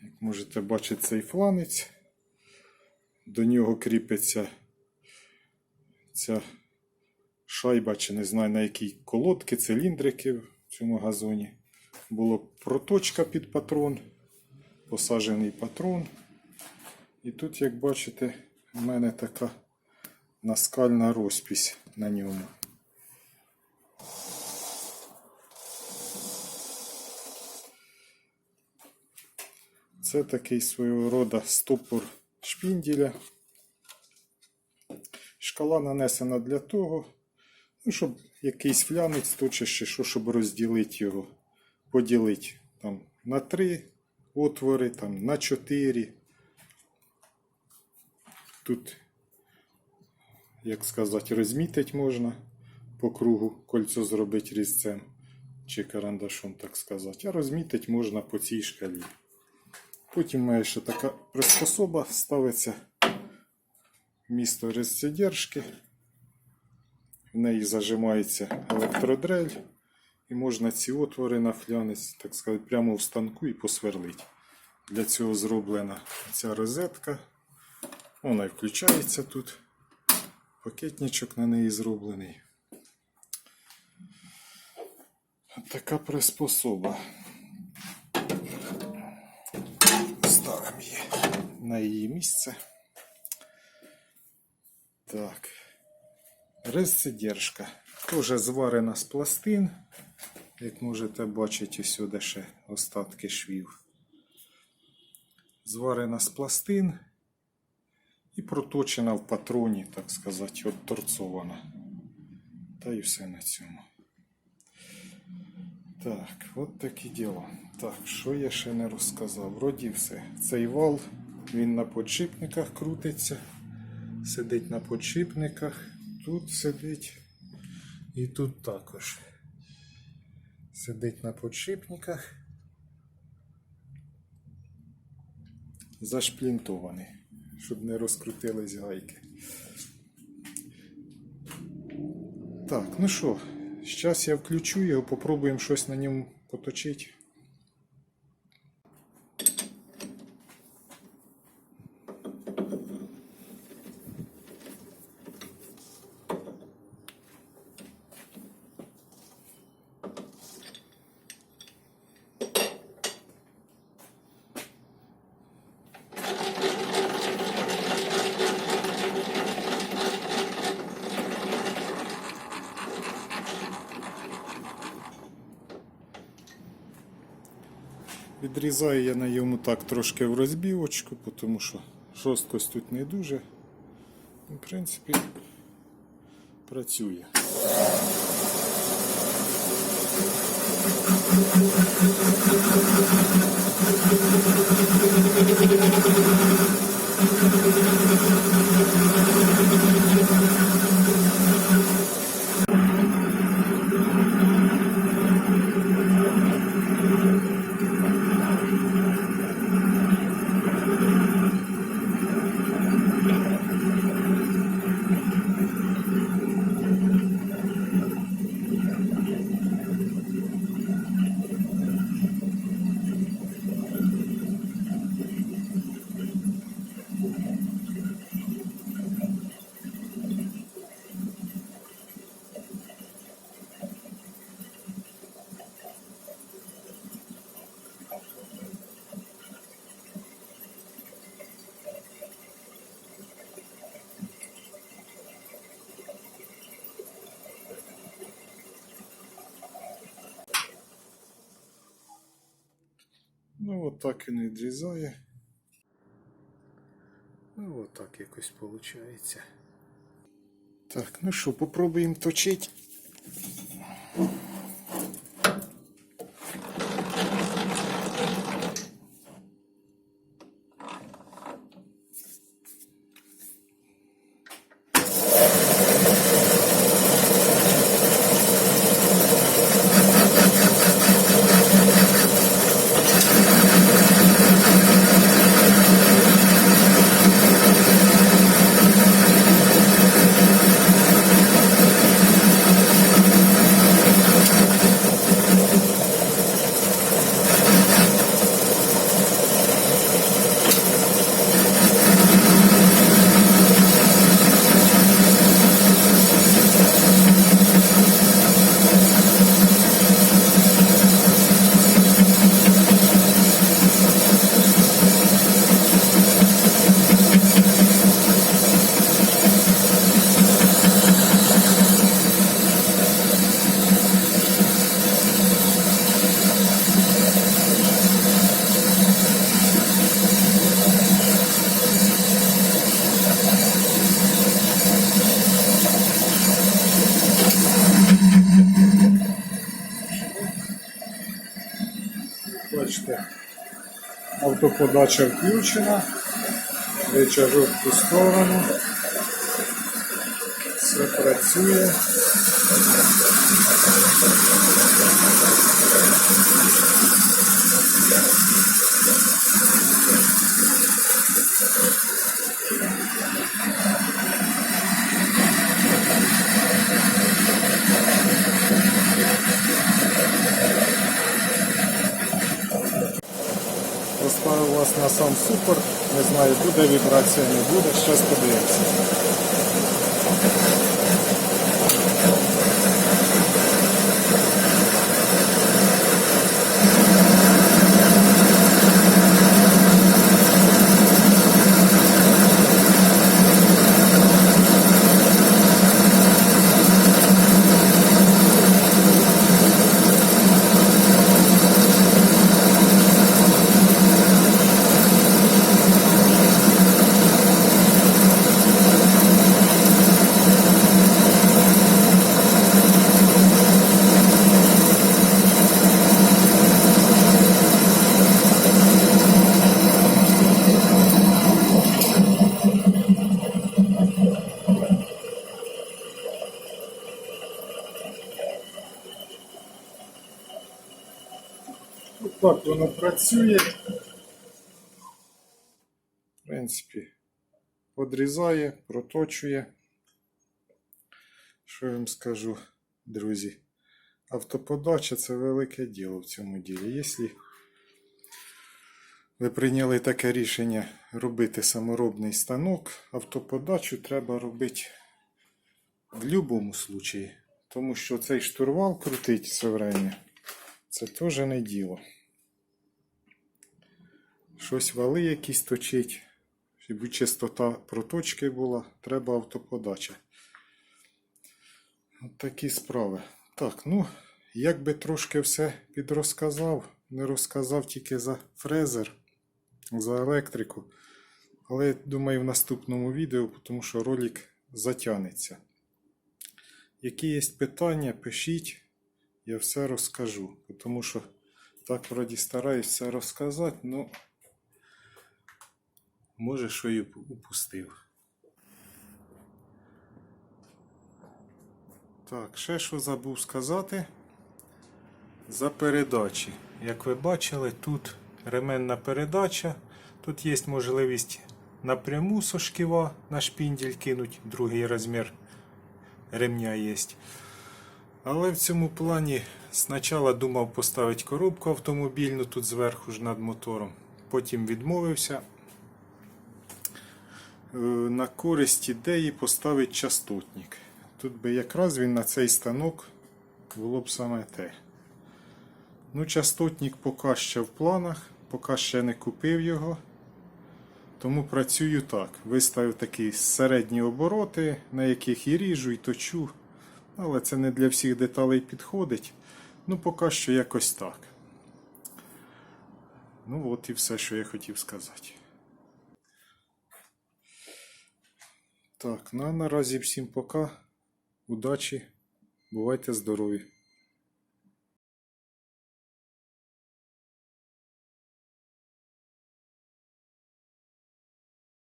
Як можете бачити, цей фланець. До нього кріпиться ця шайба, чи не знаю на якій колодки, циліндрики в цьому газоні. Була проточка під патрон, посаджений патрон. І тут, як бачите, в мене така наскальна розпись на ньому. Це такий свого роду стопор шпінделя. Шкала нанесена для того, щоб якийсь флянець точить, що, щоб розділити його, поділити там, на 3 отвори, там, на 4. Тут, як сказати, розмітити можна по кругу, кольцо зробити різцем чи карандашом, так сказати. А розмітити можна по цій шкалі. Потім має ще така приспособа, ставиться місто резцедержки. В неї зажимається електродрель. І можна ці отвори на флянець, так сказати, прямо в станку і посверлити. Для цього зроблена ця розетка. Вона і включається тут. Пакетничок на неї зроблений. Така приспособа. Ставимо її на її місце. Так. Резцедержка. Теж зварена з пластин. Як можете бачити, сюди ще остатки швів. Зварена з пластин і проточена в патроні, так сказати, отторцована. Та і все на цьому. Так, от таке діло. Так, що я ще не розказав? Вроді все. Цей вал, він на подшипниках крутиться. Сидить на подшипниках. Тут сидить. І тут також. Сидить на подшипниках. Зашплінтований, щоб не розкрутились гайки. Так, ну що, зараз я включу його, попробуємо щось на ньому поточити. Відрізаю я на йому так трошки в розбівочку, тому що жорсткость тут не дуже. В принципі, працює. Ну, от так він відрізає. Ну, от так якось виходить. Так, ну що, попробуємо точити. Бачите, автоподача включена, рычажок в ту сторону, все працює. Поставив вас на сам супорт, не знаю, буде вібрація, не буде, щас подивимося. Так воно працює. В принципі, подрізає, проточує. Що я вам скажу, друзі? Автоподача – це велике діло в цьому ділі. Якщо ви прийняли таке рішення робити саморобний станок, автоподачу треба робити в будь-якому випадку. Тому що цей штурвал крутить все время. Це теж не діло. Щось вали якісь точить, щоб чистота проточки була, треба автоподача. От такі справи. Так, ну, як би трошки все підрозказав, не розказав тільки за фрезер, за електрику. Але, думаю, в наступному відео, тому що ролик затягнеться. Які є питання, пишіть, я все розкажу. Тому що так, вроді, стараюсь все розказати, ну, може, що і упустив. Так, ще що забув сказати за передачі. Як ви бачили, тут ременна передача. Тут є можливість напряму со шківа на шпіндель кинуть, другий розмір ремня є. Але в цьому плані спочатку думав поставити коробку автомобільну тут зверху ж над мотором. Потім відмовився. На користь ідеї поставити частотник. Тут би якраз він на цей станок було б саме те. Ну, частотник поки ще в планах, поки ще не купив його. Тому працюю так. Виставив такі середні обороти, на яких і ріжу, і точу. Але це не для всіх деталей підходить. Ну, поки що якось так. Ну, от і все, що я хотів сказати. Так, ну а наразі всім пока. Удачі. Бувайте здорові.